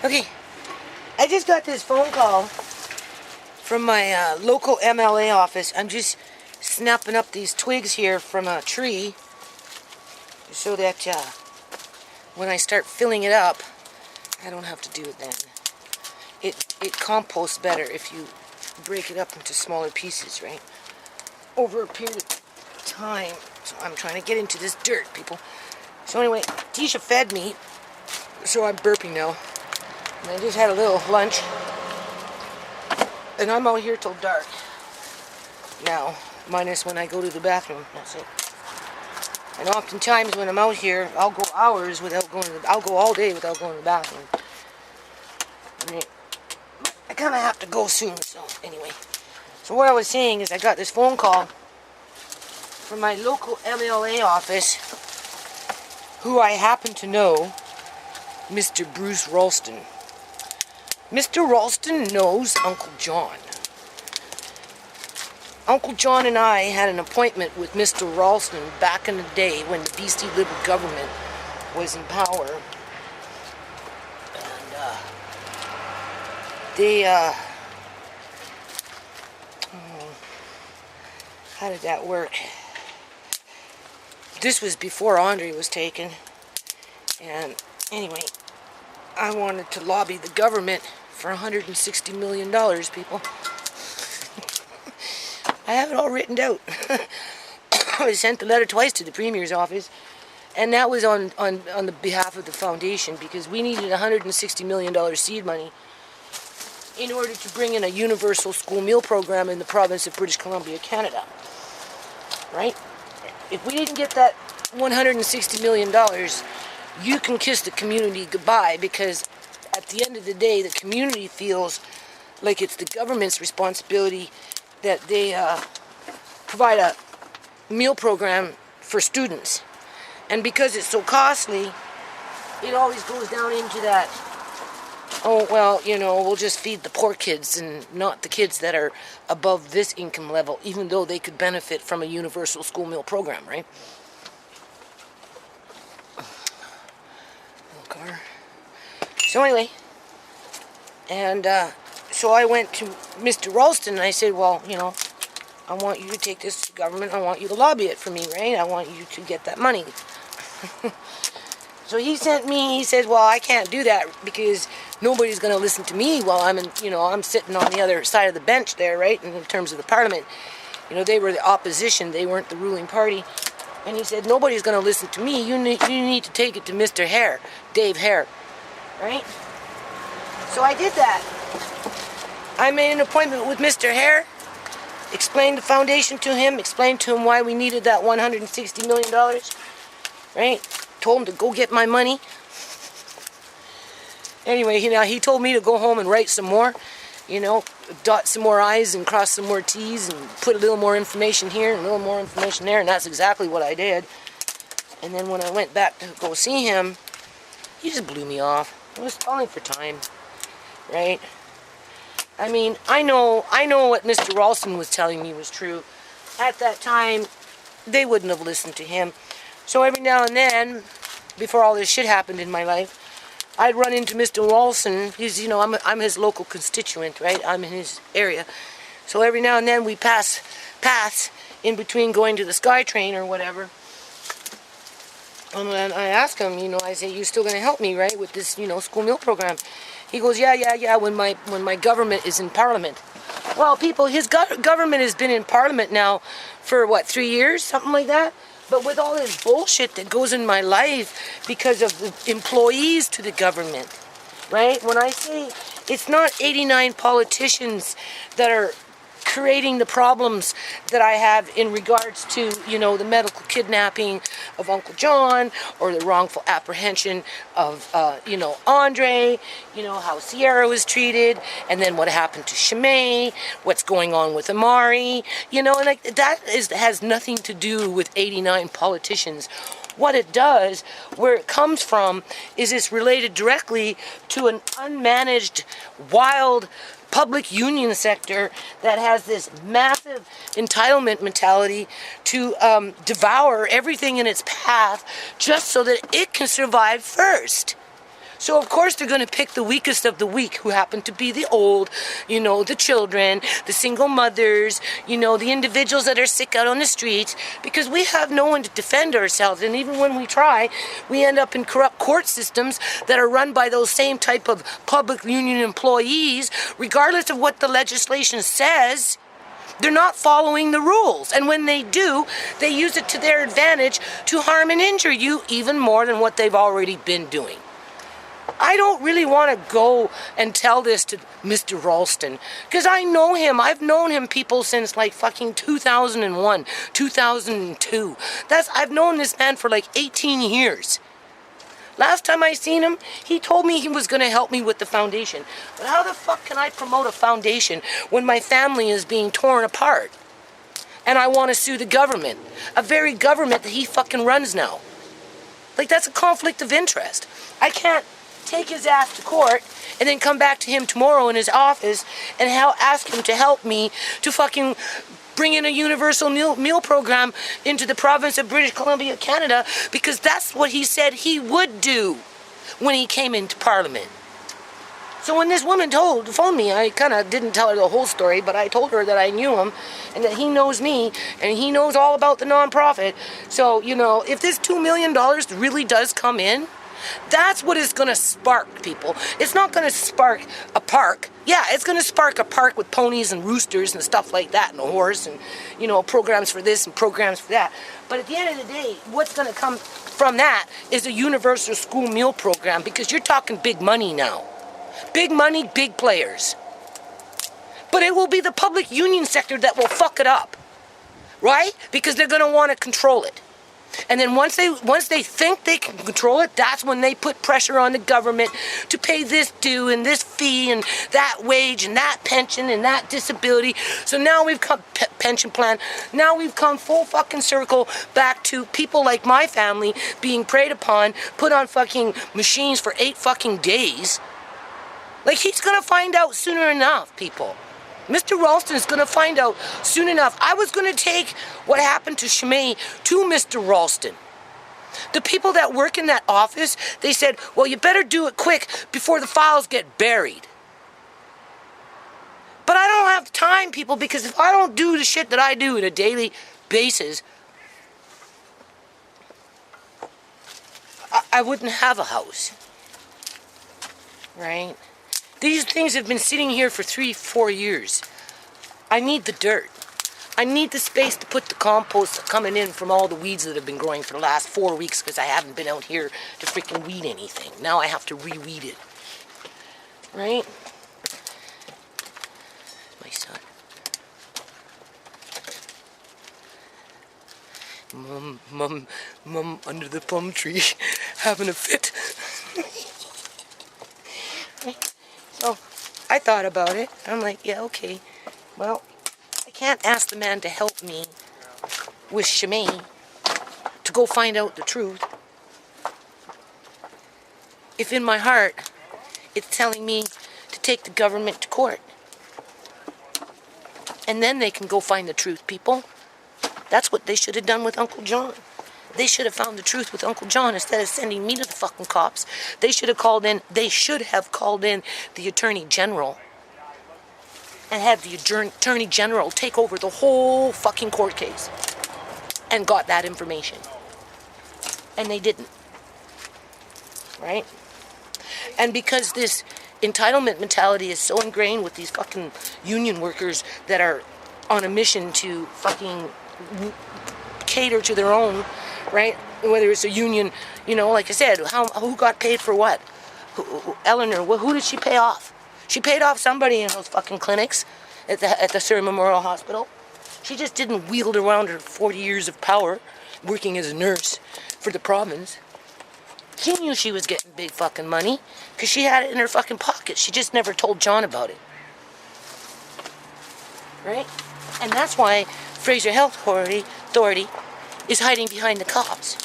Okay, I just got this phone call from my local MLA office. I'm just snapping up these twigs here from a tree so that when I start filling it up, I don't have to do it then. It composts better if you break it up into smaller pieces, right? Over a period of time. So I'm trying to get into this dirt, people. So anyway, Tisha fed me, so I'm burping now. And I just had a little lunch. And I'm out here till dark now, minus when I go to the bathroom. That's it. And oftentimes when I'm out here, I'll go hours without going to I'll go all day without going to the bathroom. I mean, I kind of have to go soon, so anyway. So what I was saying is I got this phone call from my local MLA office, who I happen to know, Mr. Bruce Ralston. Mr. Ralston knows Uncle John. Uncle John and I had an appointment with Mr. Ralston back in the day when the BC Liberal government was in power. And how did that work? This was before Andre was taken. And anyway, I wanted to lobby the government for $160 million, people. I have it all written out. I sent the letter twice to the Premier's office, and that was on the behalf of the foundation, because we needed $160 million seed money in order to bring in a universal school meal program in the province of British Columbia, Canada. Right? If we didn't get that $160 million, you can kiss the community goodbye, because at the end of the day, the community feels like it's the government's responsibility that they provide a meal program for students. And because it's so costly, it always goes down into that, oh, well, you know, we'll just feed the poor kids and not the kids that are above this income level, even though they could benefit from a universal school meal program, right? Little car. So anyway, and so I went to Mr. Ralston and I said, well, you know, I want you to take this to government. I want you to lobby it for me, right? I want you to get that money. So he sent me, he says, well, I can't do that because nobody's going to listen to me while I'm in, you know, I'm sitting on the other side of the bench there, right? In terms of the parliament. You know, they were the opposition. They weren't the ruling party. And he said, nobody's going to listen to me. You need to take it to Mr. Hare, Dave Hare, right? So I did that. I made an appointment with Mr. Hare, explained the foundation to him, explained to him why we needed that $160 million, right? Told him to go get my money. Anyway, he told me to go home and write some more, you know, dot some more I's and cross some more T's and put a little more information here and a little more information there, and that's exactly what I did. And then when I went back to go see him, he just blew me off. It was only for time, right? I mean, I know what Mr. Ralston was telling me was true. At that time, they wouldn't have listened to him. So every now and then, before all this shit happened in my life, I'd run into Mr. Ralston. He's, you know, I'm his local constituent, right? I'm in his area. So every now and then we pass paths in between going to the SkyTrain or whatever. And I ask him, you know, I say, you still going to help me, right, with this, you know, school meal program? He goes, yeah, when my government is in Parliament. Well, people, his government has been in Parliament now for, what, 3 years? Something like that? But with all this bullshit that goes in my life because of the employees to the government, right? When I say it's not 89 politicians that are creating the problems that I have in regards to, you know, the medical kidnapping of Uncle John, or the wrongful apprehension of, you know, Andre, you know, how Sierra was treated, and then what happened to ShaMay, what's going on with Amari, you know, and like that has nothing to do with 89 politicians. What it does, where it comes from, is it's related directly to an unmanaged, wild public union sector that has this massive entitlement mentality to devour everything in its path just so that it can survive first. So of course they're going to pick the weakest of the weak, who happen to be the old, you know, the children, the single mothers, you know, the individuals that are sick out on the streets, because we have no one to defend ourselves. And even when we try, we end up in corrupt court systems that are run by those same type of public union employees, regardless of what the legislation says. They're not following the rules. And when they do, they use it to their advantage to harm and injure you even more than what they've already been doing. I don't really want to go and tell this to Mr. Ralston, because I know him. I've known him, people, since like fucking 2001, 2002. I've known this man for like 18 years. Last time I seen him, he told me he was going to help me with the foundation. But how the fuck can I promote a foundation when my family is being torn apart? And I want to sue the government. A very government that he fucking runs now. Like, that's a conflict of interest. I can't take his ass to court and then come back to him tomorrow in his office and ask him to help me to fucking bring in a universal meal program into the province of British Columbia, Canada, because that's what he said he would do when he came into Parliament. So when this woman phoned me, I kind of didn't tell her the whole story, but I told her that I knew him and that he knows me and he knows all about the nonprofit. So, you know, if this $2 million really does come in, that's what is going to spark, people. It's not going to spark a park. Yeah, it's going to spark a park with ponies and roosters and stuff like that, and a horse, and, you know, programs for this and programs for that. But at the end of the day, what's going to come from that is a universal school meal program, because you're talking big money now. Big money, big players. But it will be the public union sector that will fuck it up, right? Because they're going to want to control it. And then once they think they can control it, that's when they put pressure on the government to pay this due and this fee and that wage and that pension and that disability. So now we've come pension plan. Now we've come full fucking circle back to people like my family being preyed upon, put on fucking machines for 8 fucking days. Like, he's gonna find out sooner enough, people. Mr. Ralston is going to find out soon enough. I was going to take what happened to ShaMay to Mr. Ralston. The people that work in that office, they said, well, you better do it quick before the files get buried. But I don't have time, people, because if I don't do the shit that I do on a daily basis, I wouldn't have a house. Right? These things have been sitting here for 3-4 years. I need the dirt. I need the space to put the compost coming in from all the weeds that have been growing for the last 4 weeks, because I haven't been out here to freaking weed anything. Now I have to re-weed it. Right? My son. Mom, under the plum tree, having a fit. So I thought about it. I'm like, yeah, okay. Well, I can't ask the man to help me with ShaMay to go find out the truth if in my heart it's telling me to take the government to court. And then they can go find the truth, people. That's what they should have done with Uncle John. They should have found the truth with Uncle John instead of sending me to the fucking cops. They should have called in the Attorney General and had the Attorney General take over the whole fucking court case and got that information. And they didn't. Right? And because this entitlement mentality is so ingrained with these fucking union workers that are on a mission to fucking cater to their own, right? Whether it's a union, you know, like I said, who got paid for what? Eleanor, who did she pay off? She paid off somebody in those fucking clinics at the Surrey Memorial Hospital. She just didn't wield around her 40 years of power working as a nurse for the province. She knew she was getting big fucking money because she had it in her fucking pocket. She just never told John about it. Right? And that's why Fraser Health Authority is hiding behind the cops,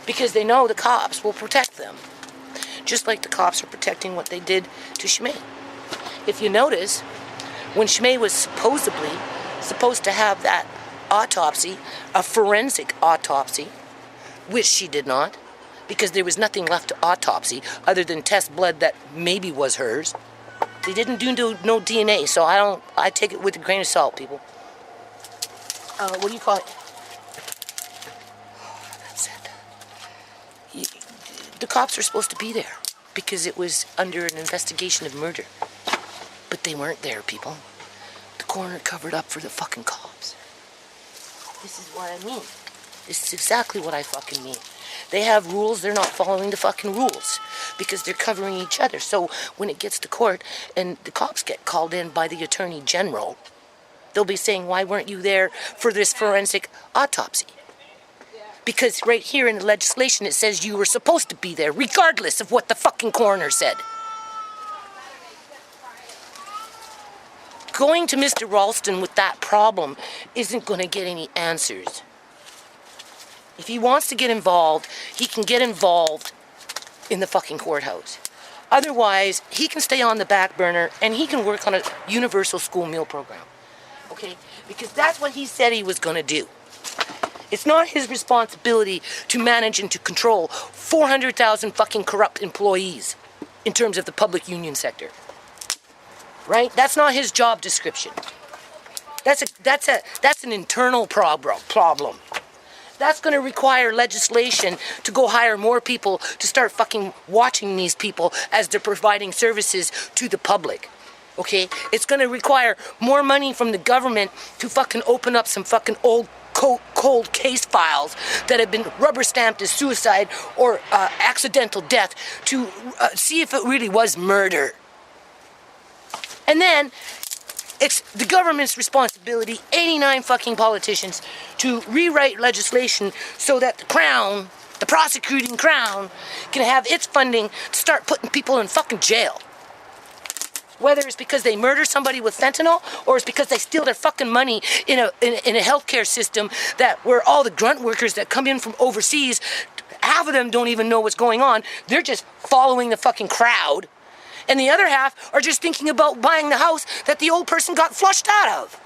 because they know the cops will protect them, just like the cops are protecting what they did to ShaMay. If you notice, when ShaMay was supposed to have that autopsy, a forensic autopsy, which she did not, because there was nothing left to autopsy other than test blood that maybe was hers. They didn't do no DNA, so I take it with a grain of salt, people. What do you call it? That's it. The cops were supposed to be there because it was under an investigation of murder. But they weren't there, people. The coroner covered up for the fucking cops. This is what I mean. This is exactly what I fucking mean. They have rules, they're not following the fucking rules because they're covering each other. So when it gets to court and the cops get called in by the Attorney General, they'll be saying, why weren't you there for this forensic autopsy? Because right here in the legislation it says you were supposed to be there regardless of what the fucking coroner said. Going to Mr. Ralston with that problem isn't going to get any answers. If he wants to get involved, he can get involved in the fucking courthouse. Otherwise, he can stay on the back burner and he can work on a universal school meal program. Okay? Because that's what he said he was going to do. It's not his responsibility to manage and to control 400,000 fucking corrupt employees in terms of the public union sector. Right? That's not his job description. That's an internal problem. That's going to require legislation to go hire more people to start fucking watching these people as they're providing services to the public. Okay? It's going to require more money from the government to fucking open up some fucking old cold case files that have been rubber stamped as suicide or accidental death to see if it really was murder. And then it's the government's responsibility, 89 fucking politicians, to rewrite legislation so that the Crown, the prosecuting Crown, can have its funding to start putting people in fucking jail. Whether it's because they murder somebody with fentanyl or it's because they steal their fucking money in a healthcare system where all the grunt workers that come in from overseas, half of them don't even know what's going on. They're just following the fucking crowd. And the other half are just thinking about buying the house that the old person got flushed out of.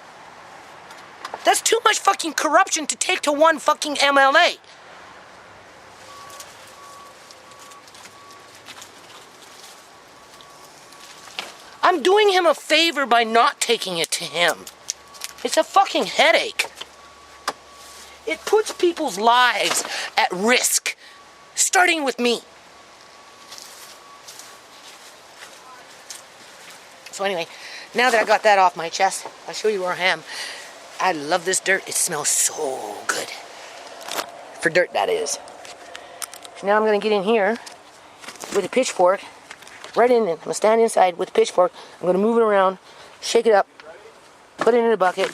That's too much fucking corruption to take to one fucking MLA. I'm doing him a favor by not taking it to him. It's a fucking headache. It puts people's lives at risk, starting with me. So anyway, now that I got that off my chest, I'll show you where I am. I love this dirt. It smells so good. For dirt, that is. So now I'm going to get in here with a pitchfork. Right in it. I'm going to stand inside with a pitchfork. I'm going to move it around, shake it up, put it in a bucket,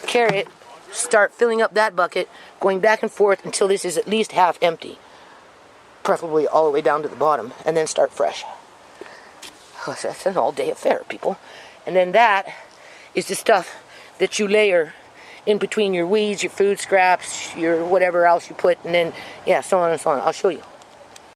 carry it, start filling up that bucket, going back and forth until this is at least half empty. Preferably all the way down to the bottom, and then start fresh. Oh, that's an all-day affair, people. And then that is the stuff that you layer in between your weeds, your food scraps, your whatever else you put, and then, yeah, so on and so on. I'll show you.